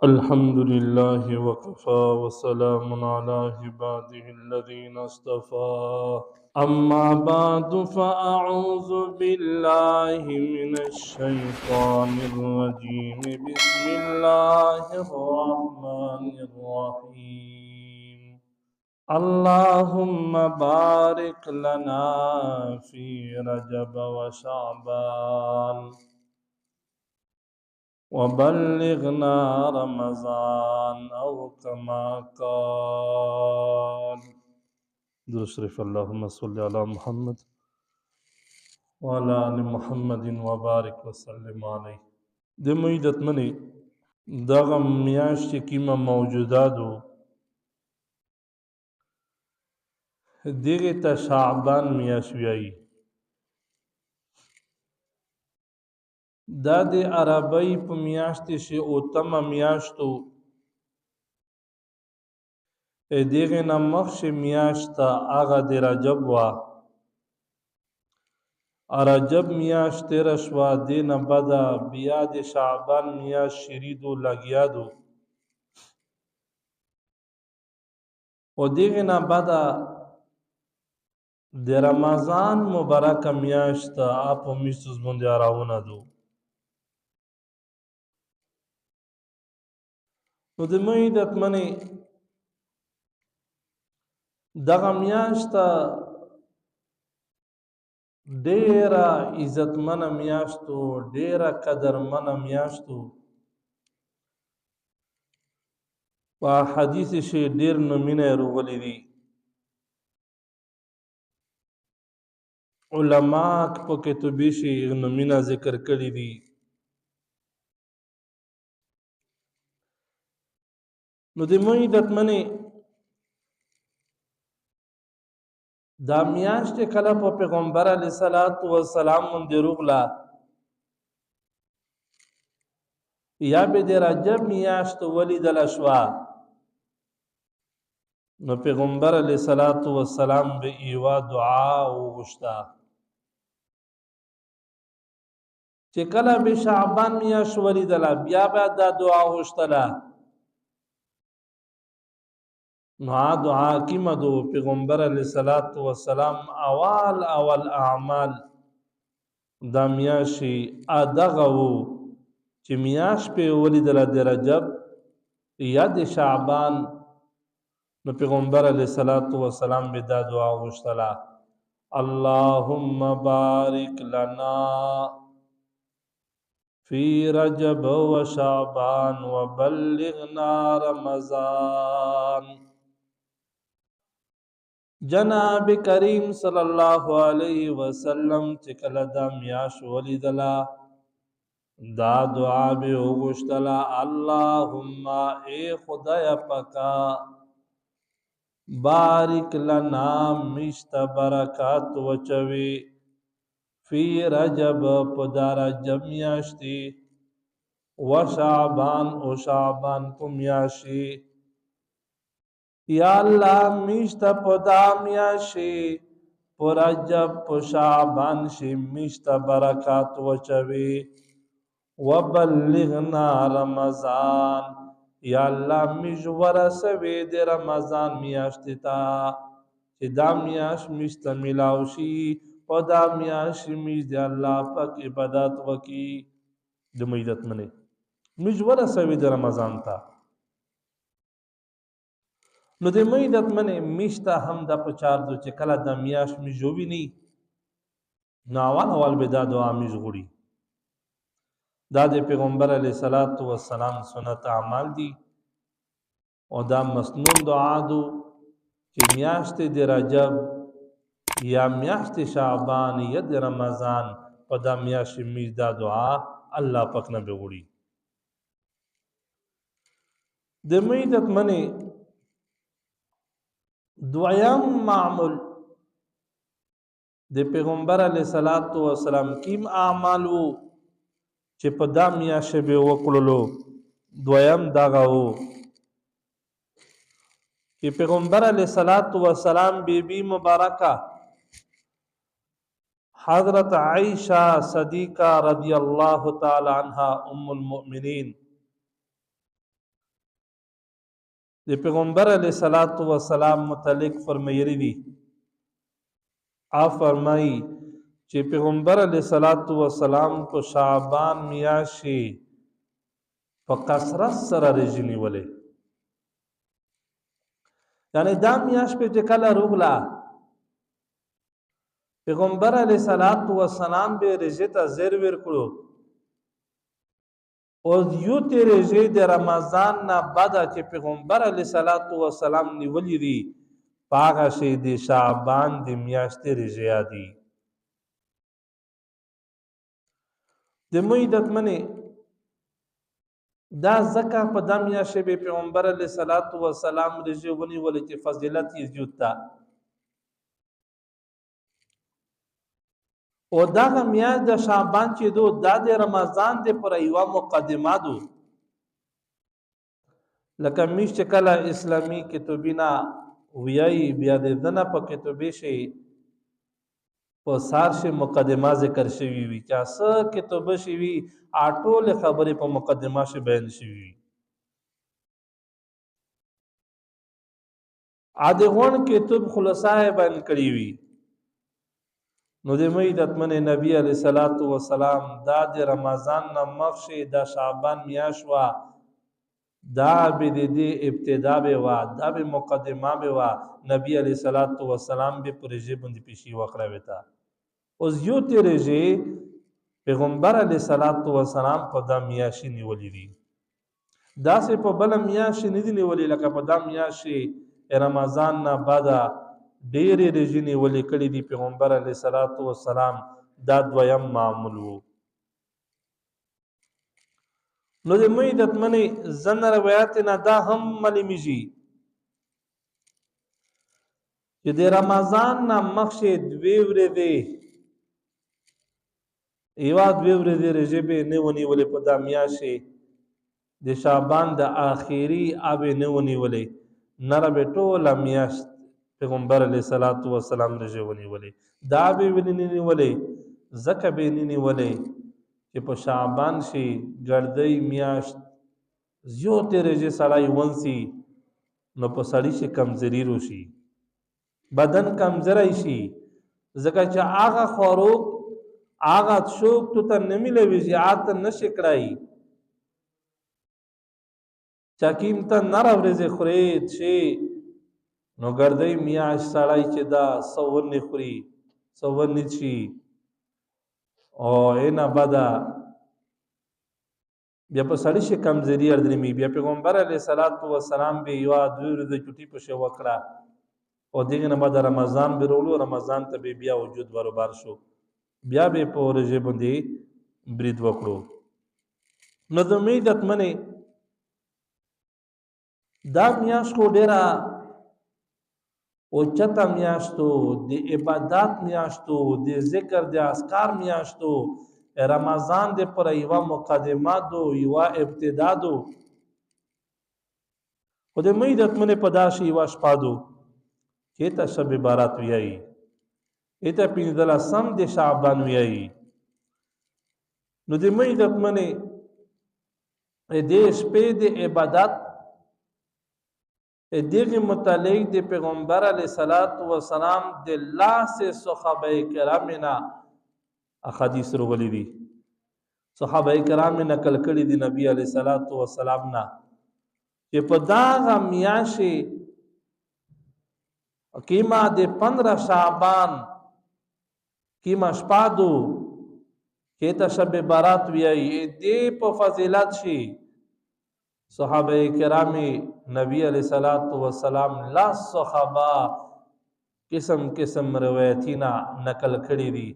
الحمد لله وكفى وسلام على عباده الذين اصطفى أما بعد فأعوذ بالله من الشيطان الرجيم بسم الله الرحمن الرحيم اللهم بارك لنا في رجب وشعبان وبلغنا رمضان أو كما قال درشرف اللهم صل على محمد وعلى آل محمد وبارك وسلم عليه د مویدت منی دغه میاشت کیمه موجوداتو دغه ته شعبان میاشت ویایي دا د عربی په میاشت شي اوتمه میاشتو دغه نه مخکې میاشت هغه د رجب وه رجب میاشت تیره شوه دې نه بده بیا د شعبان میاشت شریدو لګیا دو و دغه نه بده د رمضان مبارکه میاشت په میاشتو باندې راونه دو نو د مې دتمنې دغه میاشت ډیره عزتمنه میاشتو ډیره قدرمنه میاشتو په حدیث شي ډیر نمونه راغلي دي علما په کتبي شي نمونه ذکر کړی دي نو د مې دتمنې دا میاشت کله په پیغمبر علی صلوات و سلام باندې روغلا یا به د رجب میاشت ولیدل شوا نو پیغمبر علی صلوات و سلام به ایوا دعا وغوښتا چې کله به شعبان میاشت ولیدل بیا به دا دعا وغوښتله نو دعا کی مدو پیغمبر علیہ الصلوۃ والسلام اول اعمال دا میاشي ادغه وو چې میاش په ولیدل د رجب یا د شعبان نو پیغمبر علیہ الصلوۃ والسلام به دا دعا وغوښتله اللهم بارک لنا فی رجب وشعبان وبلغنا رمضان جناب کریم صلی الله علیه وسلم چې کله دا میاش ولیدلا دا دعا به وغوښتله اللهم ای خدای پاکا بارک لنا مشت برکات وچوي فی رجب په دا رجب میاشتي وشعبان او شعبان په میاشي یا الله میشته په دا میاشي په رجب په شعبان شي میشته برکات وچوي وبلغنا رمضان یا الله میژور سوي د رمضان میاشت ته چې دا میاش میشته ملاو شي په دا میاش میش د الله پاک عبادت وکي د مېدت منه میژور سوي د رمضان ته نو د مې دتمنې میشته هم د پچار دو چې کله د میاش می جوړی نی نو اول به دا دعا می جوړی دا د پیغمبر علی صلوات و سلام سنت اعمال دي او دا مسنون دعا دو چې میاشت د رجب یا میاشت شعبان یا د رمضان په دا میاش می دا دعا الله پاک نه به وړي د مې دتمنې دویم معمول د پیغمبر علیه الصلاۃ والسلام کیم اعمال وو چې په دا میاشه به وکړلو دویم دغه وو چې پیغمبر علیه الصلاۃ والسلام بیبي مبارکه حضرت عائشہ صدیقہ رضی اللہ تعالی عنہا ام المؤمنین د پیغمبر علیه الصلاۃ والسلام متعلق فرمایلی دي آپ فرمایي چې پیغمبر علیه الصلاۃ والسلام په شعبان میاشتې په کثرت سره روژې نیولې، یعنی دا میاشت په چې کله روغله پیغمبر علیه الصلاۃ والسلام به روژې ته زیر ورکړو او یو تی روژې د رمضان نه بعد چې پیغمبر علیه الصلاۃ والسلام نیولې دي په هغه شی د شعبان د میاشتې روژې دي. د موی عزتمنې دا ځکه په دا میاشتې به پیغمبر علیه الصلاۃ والسلام روژې ونیولې چې فضیلت یې زیات ده او دغه میاشت د شعبان چې دو دا د رمضان د پر یوه مقدمه دو، لکه میش چې کله اسلامي کتابونه ویایي بیا د دنه په کتابې شي په سار شي مقدمه ذکر شوي وي چې څه کتابه شي وي ټول خبرې په مقدمه شي بیان شوي وي. عادغون کتاب خلاصه بیان کړی وي. نو د مې عزتمن نبی علیه الصلاۃ والسلام دا د رمضان نه مخکې د شعبان میاشت وا دا به د ابتدا به وا دا به مقدمه به وا نبی علیه الصلاۃ والسلام به پرېږه باندې پیشي وکړه وتا اوس یو تیرېږي پیغمبر علیه الصلاۃ والسلام په دا میاشت نیولې دي دا سه په بل میاشت نه دی نیولې لکه په دا میاشت رمضان نه بعد ډېرې روژې نیولې کړې دي پیغمبر علیه الصلاۃ والسلام دا دویم معمول وو. نو د مې عزتمنې ځینې روایات نه دا هم معلومیږي چې د رمضان نه مخکې دوې ورځې یوه دوې ورځې روژې به نه ونیولې په دا میاشتې د شعبان د آخري به نه ونیولې نره به ټوله میاشت پیغمبر علیه الصلاۃ والسلام روژې ونیولې دا به ولې نه نیولې ځکه به نه نیولې چې په شعبان شي ګردۍ میاشت زیاتې روژې سړی ونسي نو په سړي شي کمزوري روشي بدن کمزوری شي ځکه چې هغه خوراک هغه شوق تو ته نه میلوي عادت نشي کړی چاکیم ته نره ورځې خورې شي نو ګردۍ میاشت سړی چې دا سونې خوري سونې شي او اینا بدا بیا په سړی شي کمزوري اردرمي بیا پیغمبر علیه الصلاۃ والسلام به یوه دوې ورځې چوټي پسې وکړه او دغې نه بعد رمضان به رولو رمضان ته به بیا وجود برابر شو بیا به په روژې باندې برید وکړو. نو د مې عزتمنې دا میاشت خو ډېره اوچته میاشتو د عبادت میاشتو د ذکر د اذکار میاشتو رمضان د پر یوه مقدمه دو یوه ابتدا دو خو د مې عزتمنې په داسې یوه شپه دو چې ته شب بارات ویایي ته پنځلسم د شعبان ویایي. نو د مې عزتمنې دې شپې د عبادت دغه متعلق د پیغمبر علیه الصلاۃ والسلام د لاس صحابه کرام نه احادیث راغلي دي صحابه کرام نقل کړي دي نبی علیه الصلاۃ والسلام نه چې په دغه میاشتې کیما د 15 شعبان کیما شپه دو چې ته شب بارات ویایي دې په فضیلت شي صحابه کرام نبی علیہ الصلوۃ والسلام لا صحابه قسم قسم روایتینا نقل کړي دي.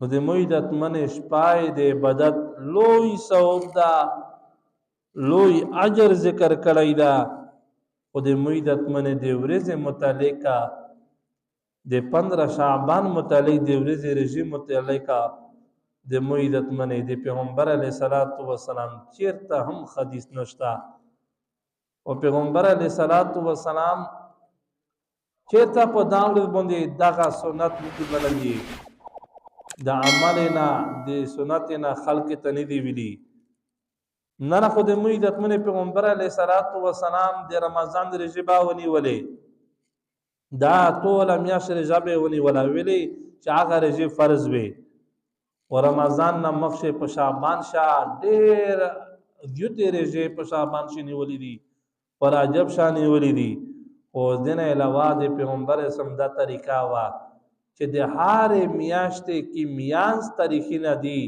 نو د موعدت من شپای د عبادت لوی ثواب دا لوی اجر ذکر کړی دا او د موعدت من د ورځې متعلقه د 15 شعبان متعلق د ورځې رژیم متعلقه د موعدت من د پیغمبر علیه الصلاۃ والسلام چیرته هم حدیث نشتا او پیغمبر علیه الصلاۃ والسلام چیرته په داول باندې دغه سنت نشي بللی د عملنا د سنتنا خلق ته نه دی ویلي. نن خو د موږ د اتمنې پیغمبر علیه الصلاۃ والسلام د رمضان د رژې به ونیولې دا ټوله میاشت رژه به یې ونیوله ویلې چې هغه رژې فرض وي و رمضان نه مخکې په شعبان شاه ډېر زیاتې رژې په شعبان شي نیولې دي په رجب شاه نیولې دي خو د نه علاوه د پیغمبر اسلام دا طریقه وه چې د هرې میاشتې کې میانځ تاریخونه دي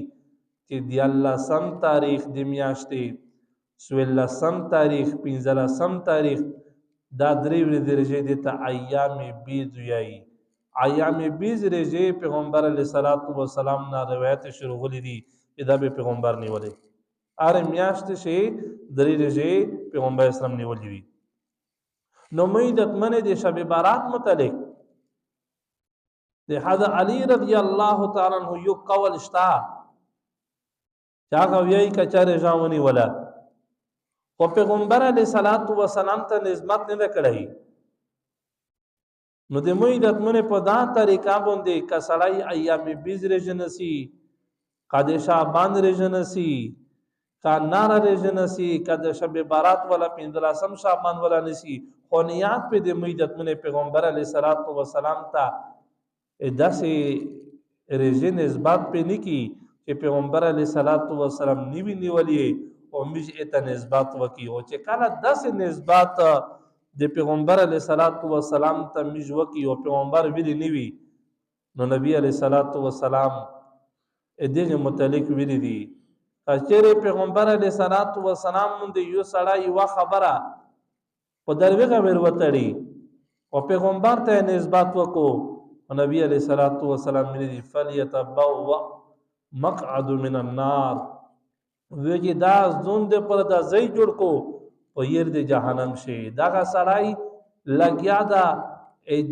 چې دیارلسم تاریخ د میاشتې څوارلسم تاریخ پنځلسم تاریخ دا درې ورځې رژې دې ته ایام بیض وایي ایام بیض رژې پیغمبر علیه الصلاۃ والسلام نه روایت شروع غلي دي چې دا به پیغمبر نیولې هرې میاشتې شي درې رژې پیغمبر اسلام نیولې وي نو موږ د اتمنې د شب بارات متعلق د حضرت علی رضی الله تعالی عنہ یو قول شته چې هغه وایي که چا رژه ونیوله خو پیغمبر علیه الصلاۃ والسلام ته نسبت نه کړی نو د موږ د اتمنې په دا طریقه باندې که سړی ایام بیض رژه نسی که د شعبان رژه نسی که ناره رژه نسی که د شب بارات والا پنځلسم شعبان والا نسی خو نیات په د موږ د اتمنې پیغمبر علیه الصلاۃ والسلام ته داسې رژې نسبت پې نه کي چې پیغمبر علیه الصلاۃ والسلام نیوي نیولې او موږ ته نسبت وکړي او چې کله داسې نسبت د پیغمبر علیه الصلاۃ والسلام ته موږ وکړي او پیغمبر ویلي نه وي نو نبی علیه الصلاۃ والسلام دغه متعلق ویلي دي که چېرې پیغمبر علیه الصلاۃ والسلام باندې یو سړی یوه خبره په درویغه ور وتړي او پیغمبر ته نسبت وکړو نبی علیہ الصلوۃ والسلام ویلي فلیتبوأ مقعد من النار ویږي دا زون د پر د ځای جوړ کو په ير د جهنم شي دا سړی لګیا دا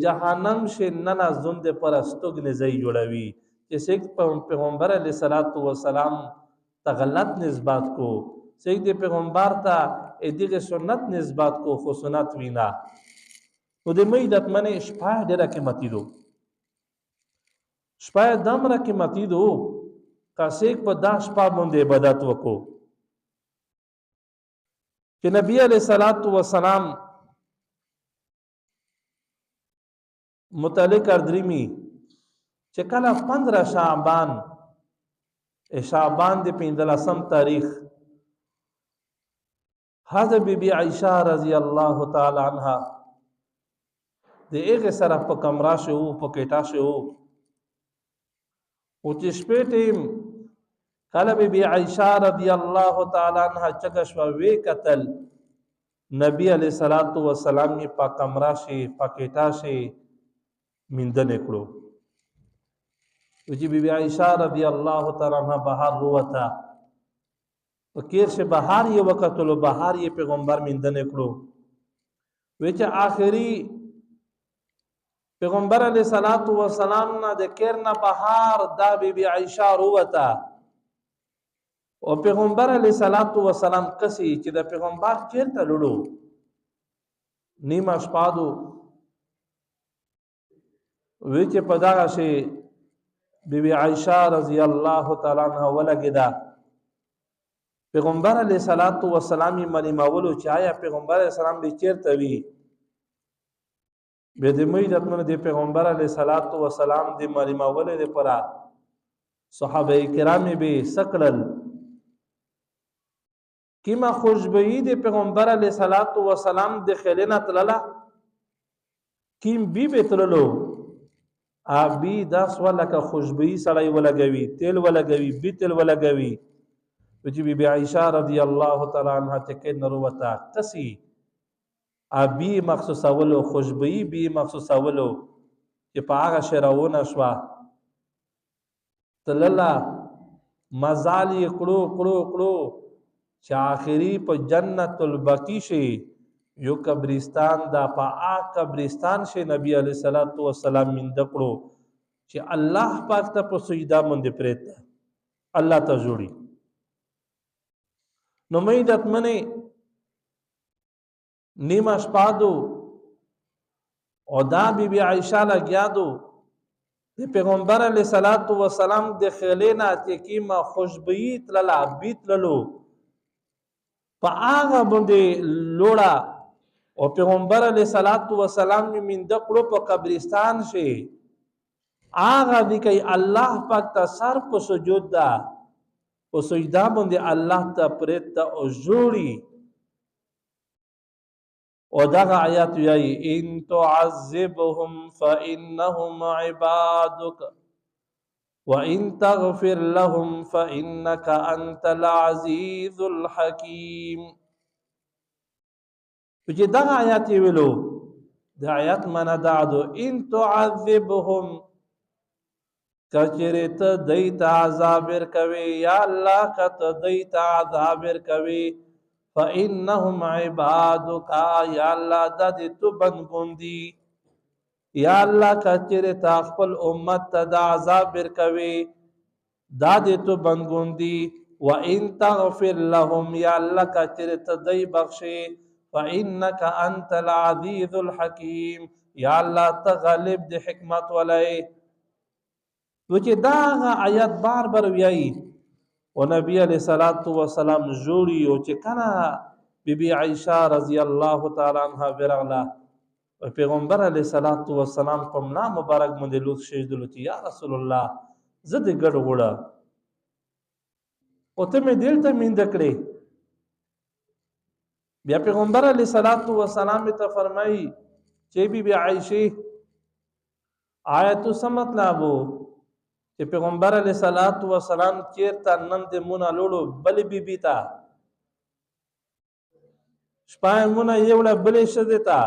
جهنم شي نه زون د پر استوګ نه ځای جوړوي چې څوک پیغمبر علیہ الصلوۃ والسلام ته غلط نسبت کو څوک د پیغمبر ته دغه سنت نسبت کو خو سنت وینا و د مې د اتمنې شپه ډېره قیمتي دو شپه دمره قیمتي دو کاسیک په دا شپه باندې عبادت وکړو چې نبی علیہ الصلوۃ والسلام متعلق اردریمی چې کله 15 شعبان د 15 تاریخ حضرت بی بی عائشہ رضی الله تعالی عنها د هغه سره په کمره شو په کېټه شو او چې شپې ټیم کله بی بی عائشہ رضی الله تعالی عنها چګه شو وی قتل نبی علیہ الصلوۃ والسلام په کمره شي په کېټه شي مندن کړو چې بی بی عائشہ رضی الله تعالی عنها بهر وته فکر سے بهار یہ وقت لو بهار یہ پیغمبر مندن کړو وی چې آخری پیغمبر علیہ الصلوۃ والسلام نه د کېرنا بهار دا بی بی عائشہ وروته او پیغمبر علیہ الصلوۃ والسلام کسي چې د پیغمبر چیرته لړو نیمه شپادو وی چې پدغه شي بی بی عائشہ رضی الله تعالی عنها ولګیدا پیغمبر علیہ الصلوۃ والسلام منی ماولو چایا پیغمبر علیہ السلام به چیرته وی به د مې د اتمنه د پیغمبر علیہ الصلوۃ والسلام د منی ماولو د پرا صحابه کرام به سکړل کیما خوشبوئی د پیغمبر علیہ الصلوۃ والسلام د خلینا تللا کیم بی به تللو ابي دا سواله کا خوشبوئی سړی ولګوي تیل ولګوي بي تیل ولګوي چې بی بی عائشہ رضی الله تعالی عنها ته نروتا کسي ابي مخصوص اولو خوشبوئی بي مخصوص اولو چې په هغه شراونه شوا تللا مزالي کړو کړو کړو چې آخري په جنت البقیع شي یو قبرستان دا په قبرستان شي نبی علیہ الصلوۃ والسلام مند کړو چې الله پاک ته په سجدا باندې پریت الله ته جوړي نو مې دتمنه نیمه شپادو او دا بی بی عائشہ لګیا دو د پیغمبر علیہ الصلوۃ والسلام د خلینا چې کیما خوشبوئی تللا بیت للو په هغه باندې لوړه او پیغمبر علیه الصلاۃ والسلام می منده کړو په قبرستان شي هغه دی کوي الله پاک ته سر په سجود ده په سجدا باندې الله ته پرېت ته او جوړي او دغه آیات یې ان تعذبهم فانهم عبادك وان تغفر لهم فانك انت العزيز الحكيم چې دغه آیات ویلو د آیات معنا دا ده ان تعذبهم کچره ته دیت عذاب ورکوي یا الله کته دیت عذاب ورکوي فانهم عبادك یا الله د دې تو بندګوندي یا الله کچره تا خپل امت ته د عذاب ورکوي دا دې تو بندګوندي وان تغفر لهم یا الله کچره ته دی بخشي فانك انت العزيز الحكيم یا الله ته غالب د حکمت ولای وچې دا آیات بار بار ویایي او نبی علیہ الصلوۃ والسلام جوړي او چې کله بیبي عائشہ رضی الله تعالی عنها ورغله پیغمبر علیہ الصلوۃ والسلام په نام مبارک باندې لوت شهیدلو چې یا رسول الله زه دې ګډ وړه او ته مې دل ته میند کړې بیا پیغمبر علیہ الصلوۃ والسلام ته فرمایي چې بیبي عائشہ آیت سمت لابو چې پیغمبر علیہ الصلوۃ والسلام چیرته نن د مونږه لوړو بل بیبي تا شپه مونږه یوړه بلې شته تا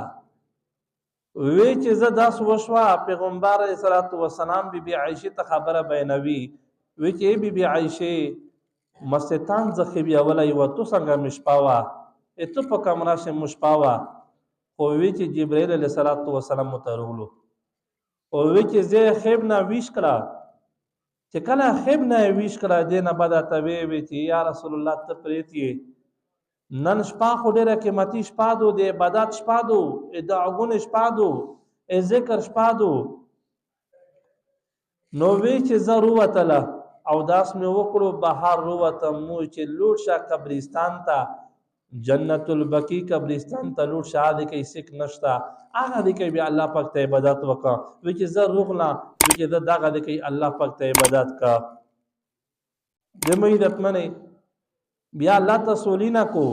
وی چې زه داس وشوا پیغمبر علیہ الصلوۃ والسلام بیبي عائشہ ته خبره بیانوي وی چې بیبي عائشہ مستان زخبی اوله یو تو څنګه مشپاوا ته په کمره شه مشپاوا خو وی چې جبرائیل علیہ الصلوۃ والسلام ته ورغلو او وی چې زه خیب نه ویش کړه چې کله خیب نه ویش کړه دینه بعد ته وی چې یا رسول الله ته پریتی نن شپه خو ډیره قیمتي شپه دو د عبادت شپه دو د عګون شپه دو ذکر شپه دو نو وی چې ضرورت له او داس مې وکړو بهر روته مو چې لوټ شه قبرستان ته جنت البقیع قبرستان ته لوټ شه د کې سک نشتا هغه د کې بیا الله پاک ته عبادت وکړه وی چې زه روغلا وی چې دغه د کې الله پاک ته عبادت کا د مې عزتمنه بیا الله تسولینا کو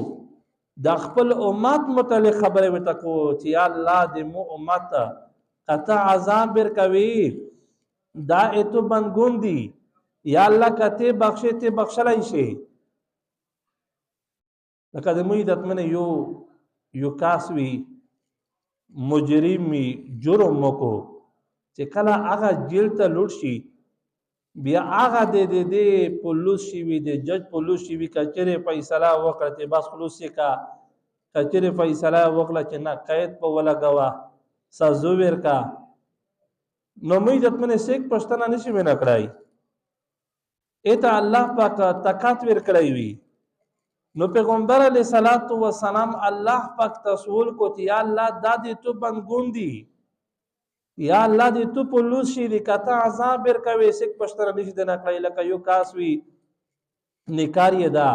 د خپل امت متعلق خبره وته کو چې یا الله د مو امت قطع عذاب ور کوي دا ایتو بنګوندي یا الله کته بخښه ته بخښلای شي لکه د مې عزتمنه یو کاسوي مجرمي جرم کو چې کله هغه جیل ته لوټ شي بیا هغه د پولیس شي وي د جج پولیس شي وي کچره فیصله وکړه بس خلاص کا کچره فیصله وکړه چې نه قید په ولا غوا سزا ورکا نو مې عزتمنه سیک پښتنه نشي وینا کړای اته الله پاک طاقت ور کړی وي نو پیغمبر علیہ الصلوۃ والسلام الله پاک تسول کو چې یا الله دادی تو بنګوندي یا الله دې تو پولیس شي دې کته عذاب ور کوي سک پښتنه نشي د نکړای لکه یو کاسوي نکار یې دا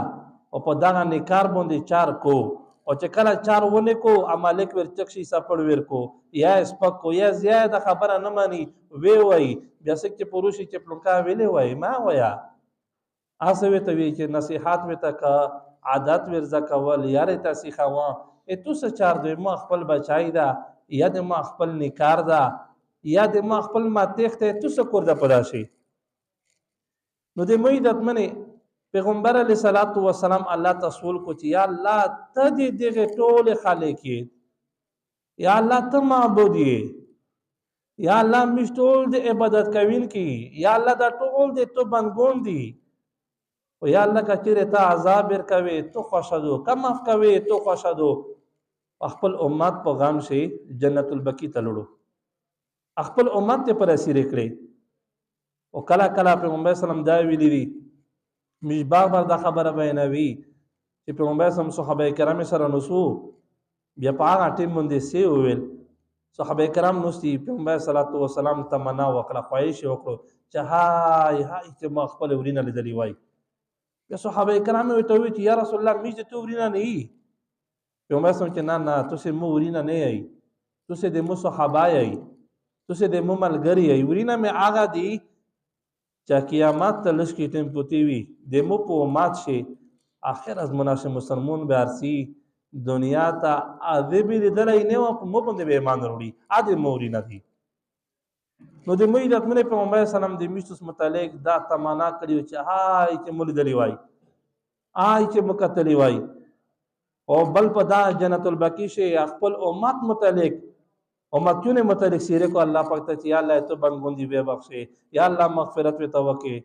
او په دغه نکار باندې چار کو او چې کله چار ونه کو امالک ور چکشي سپړ ور کو یا سپک کو یا زیاده خبره نه مانی وی وای بیا سک چې پروشي چې پلوکا ویلې وای ما ویا اسوي ته وی چې نصيحت وته کا عادت ور زکول یاره تاسو خوا اتو څه چار دوی ما خپل بچای دا یا د ما خپل نکار دا یا د ما خپل ما تخته تو څه کور د پداشي نو د مې دتمنه پیغمبر علیہ الصلوۃ والسلام الله تسول کو چې یا الله ته دې دغه ټول خالق یا الله ته معبود یا الله مش ټول د عبادت کوین کی یا الله دا ټول دې تو بنګون دي او یا الله کچره ته عذاب ور کوي تو خوشادو کم اف کوي تو خوشادو خپل امت په غم شي جنت البقیع ته لړو خپل امت ته پر اسیر کړي او کلا کلا پیغمبر سلام دا ویلي دي مش بار بار دا خبره بیانوي چې پیغمبر سم صحابه کرام سره نسو بیا په هغه ټیم باندې سی ویل صحابه کرام نوستي پیغمبر صلی الله علیه وسلم تمنا وکړه خواهش وکړو چې هاي چې ما خپل ورینه لیدلی وای بیا صحابه کرام ورته وویل چې یا رسول الله میش د تو ورینه نه یي پیغمبر صلی الله علیه وسلم چې نه تاسې مو ورینه نه یئ تاسې د مو صحابه یئ تاسې د مو ملګري یئ ورینه مې هغه دي چې قیامت ته لږ کې ټیم پوتې وي د مو په امت شي آخر از مناسب مسلمون به ارسي دنیا ته اده به لیدلی نه وه په مو باندې به ایمان راوړي اده مو ورینه دي نو د مو عزتمن پیغمبر سلام د میشتوس متعلق دا تمنا کړي چې هاي چې مو لیدلی وای هاي چې مو کتلی وای او بل په دا جنت البقیع شي خپل امت متعلق امتونه متعلق سیره کو الله پاک ته چې یا الله ته بنګوندي به بخشه یا الله مغفرت و توکه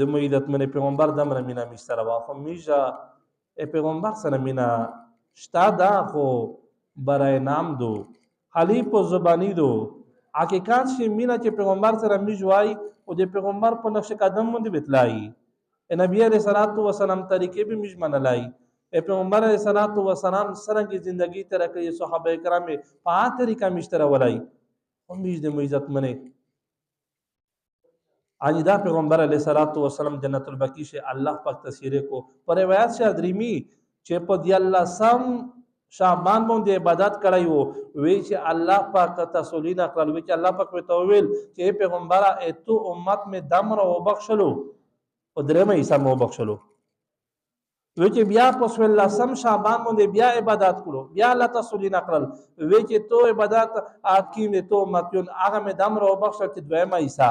د مو عزتمن پیغمبر دمر مینا مستر واخو میجا پیغمبر سره مینا شتا دا خو برای نام دو حلیف و زبانی دو حقیقت شي مینا چې پیغمبر سره میجوای او د پیغمبر په نقش قدم باندې بتلای نبی علیہ الصلوۃ والسلام طریقې به میج منلای پیغمبر علیہ الصلوۃ والسلام سره کی زندگی تر کوي صحابه کرام په طریقه مشتره ولای او میج د عزت منه آج دا پیغمبر علیہ الصلوۃ والسلام جنت البقیع سے اللہ پاک تصویرے کو پر روایت سے ادریمی چې په دی الله سم شعبان باندې عبادت کړی وو وی چې الله پاک تسلینا کړل وی چې الله پاک په تویل چې پیغمبره اتو امت می دمر او بخشلو او درمه عیسی مو بخشلو وی چې بیا په الله سم شعبان باندې بیا عبادت کړو بیا الله تسلینا کړل وی چې تو عبادت اکی می تو متون هغه می دمر او بخشل چې دویمه عیسی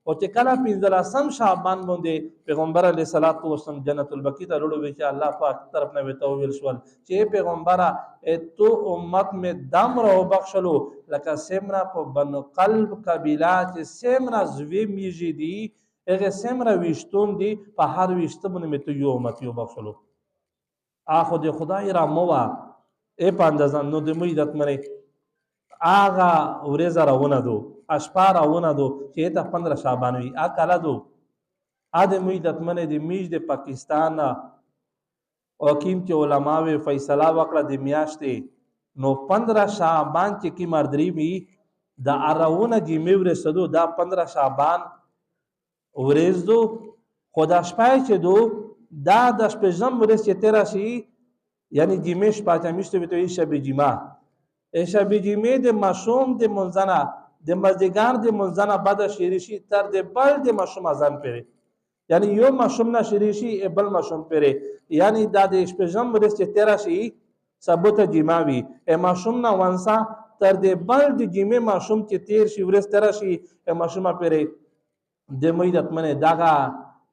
او چې کله پنځلسم شعبان باندې پیغمبر علیه الصلاۃ والسلام جنت البقیع ته وروړو چې الله پاک طرف نه وته ویل شول چې پیغمبره تو امت میں دم رو بخشلو لکه سمرا په بنو قلب قبیله چې سمرا زوی میږي دي هغه سمرا وشتون دي په هر وشته باندې مته یو امت یو بخشلو اخو د خدای را موا ای پاندازان نو د مې عزت منه آغا ورزه راونه دو اشپا راونه دو چې ته 15 شعبان وي ا کاله دو ا د مې عزت منه د میج د پاکستان او کیم چې علماوی فیصله وکړه د میاشتې نو 15 شعبان چې کی مردری می د اراونه چې می ورسېدو دا 15 شعبان ورځ دو خدا شپای چې دو دا د شپږم ورځ چې تیر شي یعنی جمیش پاتې میشته به ته شب جمعه شب جمعه د مشوم د منځنه د مزدګار د منځنه بعد شریشي تر د بل د مشوم اذان پره یعنی یو مشوم نه شریشي بل مشوم پره یعنی دا د شپږم ورځ چې تیر شي سبوت جمعه وي مشوم نه وانسا تر د بل د جمعه مشوم چې تیر شي ورځ تیر شي مشوم پره د مېدت منه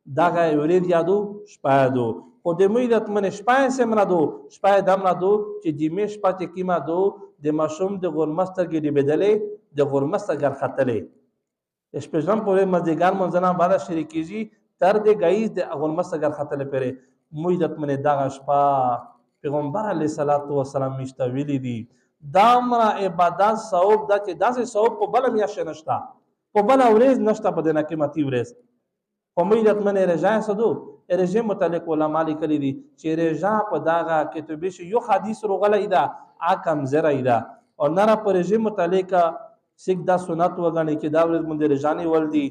داغه ورید یادو شپادو خو د مېدت منه شپای سمرا دو شپای دمرا دو چې جمعه شپه چې کیما دو د مشوم د غرمستر کې دی بدلې د غرمستر ګر خطلې شپږم پورې مزدګار منځنه بعد شریکیږي تر د غایز د غرمستر ګر خطلې پره مېدت منه داغه شپه پیغمبر علیه الصلاۃ والسلام مشته ویلي دي دا امر عبادت ثواب دا چې داسې ثواب په بل میاش نشتا په بل ورځ نشتا په دنه کې متي ورځ امیدت من رجاء صدو رجاء متعلق علماء لیکلي دي چې رجاء په داغه کتابه شي یو حدیث روغلی دا اکم زری دا او نره پر رجاء متعلق سیک دا سنت وګڼي چې دا ورځ باندې رجانی ول دي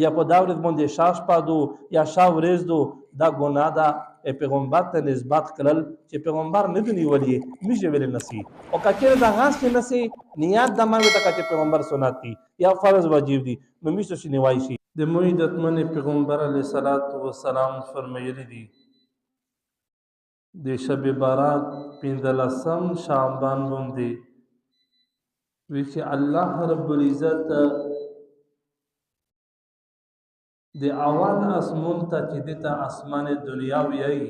یا په دا ورځ باندې شاش پادو یا شا ورځ دو دا ګناه ده پیغمبر ته نسبت کړل چې پیغمبر نه دی ولی میشه ویل نسی او کچره دا غاس نسی نیت د مانګه ته چې پیغمبر سنت دي یا فرض واجب دي نو میشه شي نیوای شي د موعدت من پیغمبر علیه الصلاۃ والسلام فرمایلی دي د شب بارات 15 شعبان باندې وی چې الله رب العزت د اول اسمون ته چې دته اسمان دنیا وی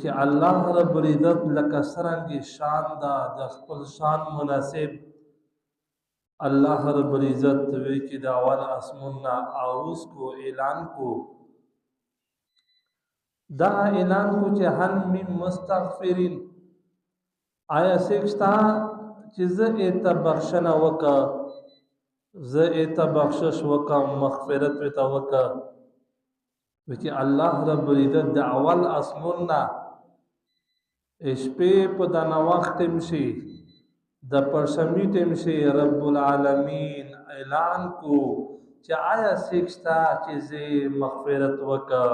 چې الله رب العزت لکه سرنګ شان دا د خپل شان مناسب الله رب العزت وی چې د اول اسمون نا اوس کو اعلان کو دا اعلان کو چې هل من مستغفرین آیا سکتا چې زه ایت بخښنه وکا زه ایت بخشش وکا مغفرت وتا وکا چې الله رب العزت د اول اسمون نا شپې په دنا وخت مشي د پرشمی ټیم شي رب العالمین اعلان کو چې آیا سیک شته چې زه مغفرت وکړه.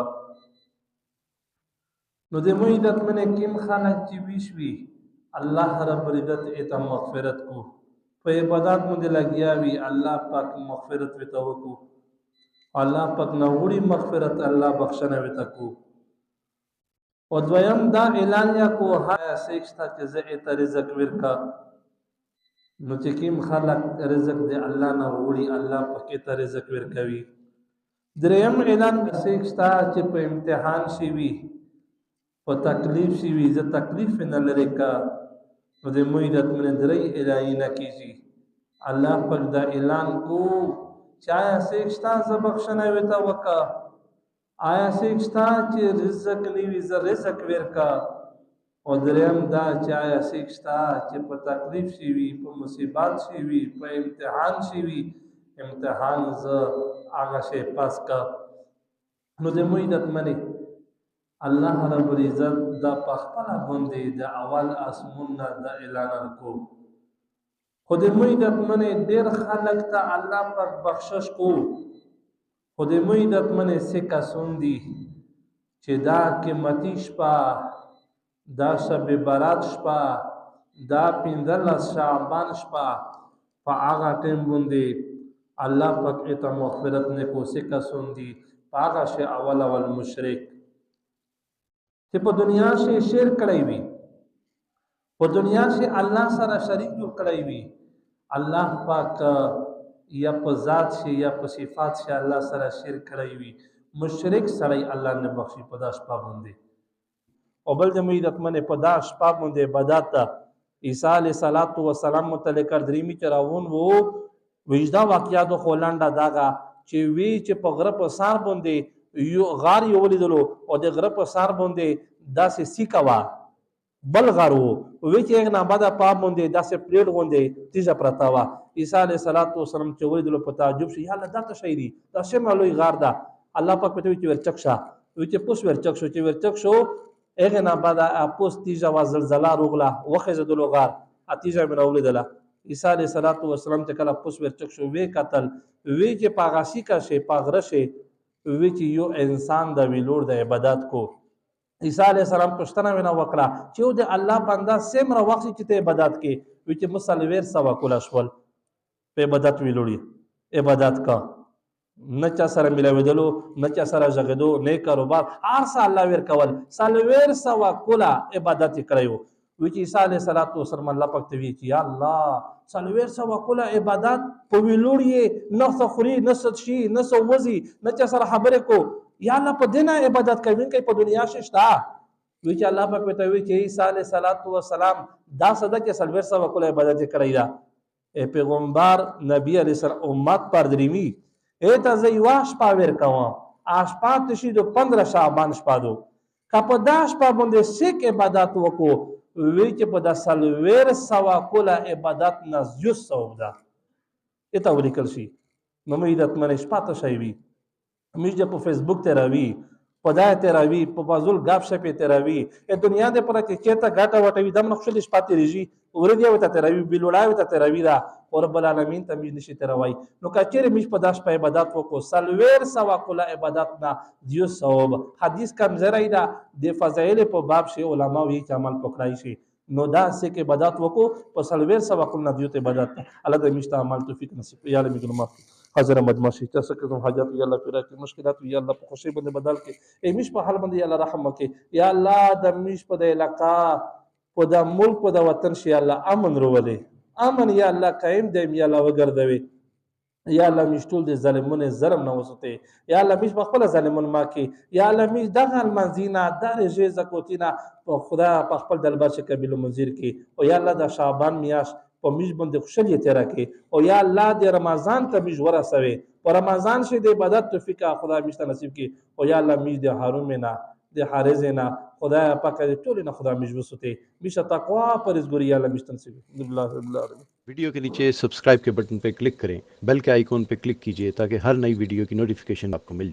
نو د مو عزت منې کوم خلک چې ویش وي الله رب العزت ایته مغفرت کو په عبادت باندې لګیا وي الله پاک مغفرت وته وکړو الله پاک نه وړي مغفرت الله بخښنه وته کو. او دویم دا اعلان یا کو ها سیکشتا چې زه ایته رزق ورکا نو چې کوم خلک رزق دی الله نه وړي الله پاک ته رزق ورکوي. دریم اعلان سیکشتا چې په امتحان شي وي په تکلیف شي وي زه تکلیف نه لري کا نو د مو عزت منې درې اعلان نه کیږي الله پاک دا اعلان کو چې آیا سیکشتا زه بخښنه وته وکا آیا سیکشتا چې رزق نیوي زه رزق ورکا. او دریم دا چې آیا سیکشتا چې په تکلیف شي وي په مصیبت شي وي په امتحان شي وي امتحان زه هغه شی پاس کا. نو د مو عزت منې الله رب العزت دا په خپله باندې د اول اسمون نه دا اعلان کو. خو د مو عزت منې ډېر خلک ته الله پاک بخشش کو خو د مو عزت منې څه کسان دي چې دا قیمتي شپه دا شب برات شپه دا 15 شعبان شپه په هغه ټیم باندې الله پاک ایته مغفرت نه کو. څه کسان دي په هغه شی اول مشرک چې په دنیا شي شرک کړی وي په دنیا شي الله سره شریک جوړ کړی وي الله پاک یا په ذات شي یا په صفات شي الله سره شرک کړی وي مشرک سړی الله نه بخشي په داس په باندې. او بل د مو عزت منې په داس په باندې عبادت عیسی علیه السلام متعلق دریمی چراون وو وجدا واقعات خو لانډه داغه چې وی چې په غره په سار باندې یو غار یو ولیدلو او د غره په سار باندې داسې سیکه وا بل غار وو وی چې یک نه بعد په باندې داسې پلیټ غوندې تیزه پرتا وا عیسی علیه السلام چې ولیدلو په تعجب شي یا الله دا څه شی دی دا څه لوی غار ده الله پاک پته چې ورچک شه وی چې پوس ورچک شو چې ورچک شو هغه نه بعد پوس تیزه وا زلزلہ روغله وخه زدلو غار اتیزه مې ولیدله عیسی علیه السلام ته کله پوس ورچک شو وی قتل وی چې پاغاسی کا شی پاغره شي وی چې یو انسان د ویلور د عبادت کو. عیسی علیه السلام پښتنه وینا وکړه چې د الله بنده سمره وخت چې ته عبادت کې وی چې مسلویر سوا کول شول په عبادت ویلوړي عبادت کا نه چا سره ملاویدلو نه چا سره ژغېدو نه کاروبار هر څه الله ور کول سلویر سوا کوله عبادت کړیو وی چې عیسی علیه السلام الله پاک ته وی چې یا الله سلویر سوا کوله عبادت په ویلوړي نه خوري نه شي نه وزي نه چا سره خبرې کو یا الله په دینه عبادت کوي کې په دنیا شتا وی چې الله پاک ته وی چې عیسی علیه السلام دا صدا کې سلویر سوا کوله عبادت کړی دا پیغمبر نبی علیه السلام امت پر دریمی ایته زه یو شپه ورکوم اشپات شي د 15 شعبان شپه دو کپه دا شپه باندې سیک عبادت وکړو وی چې په د سلویر سوا کوله عبادت نه زیو ثواب ده ایته ولیکل شي. نو مې عزت منې شپاته شي وي مې په فیسبوک ته راوي په دای ته راوي په فازول غاب شپې ته راوي ا دنیا دې پر چې چېته غاټه وټوي دم نقشل شپاته ریږي ورته وته ته راوي بلوړای وته ته راوي دا او رب العالمین ته مې نشي ته راوي نو کچېره مې په داش په عبادت وکړو سلویر سوا کوله عبادت نه دیو ثواب حدیث کم زری دا د فضایل په باب شی علما وی چې عمل پکړای شي نو دا سه کې عبادت وکړو په سلویر سوا کوله دیو ته عبادت الله دې مشته عمل توفیق نصیب یا رب ګلما حاضر مدمشي تاسو کوم حاجت یا الله پیرا کې مشکلات یا الله په خوشي باندې بدل کې ایمش په حال باندې یا الله رحم وکي یا الله د میش په د علاقہ په د ملک په د وطن شي الله امن وروولي امن یا الله قائم دې یا الله وګرځوي یا الله مشتول د ظالمونه ظلم نه وسته یا الله مش په خپل ظالمون ما کې یا الله مش دغه المنزینا درجه زکوتینا په خدا په خپل دلبر چې قبیله منذر کې او یا الله د شعبان میاش په میش باندې خوشالي تیرا کې او یا الله د رمضان ته میش ورسوي په رمضان شي د عبادت توفیق خدا مشته نصیب کې او یا الله میش د حرم نه د حارز نه خدا پاک دې ټول نه خدا میش وسته میش تقوا پرهیزګاری یا الله مشته نصیب الله رب العالمین. वीडियो के नीचे सब्सक्राइब के बटन पर क्लिक करें, बेल के आइकॉन पर क्लिक कीजिए ताकि हर नई वीडियो की नोटिफिकेशन आपको मिल जाए.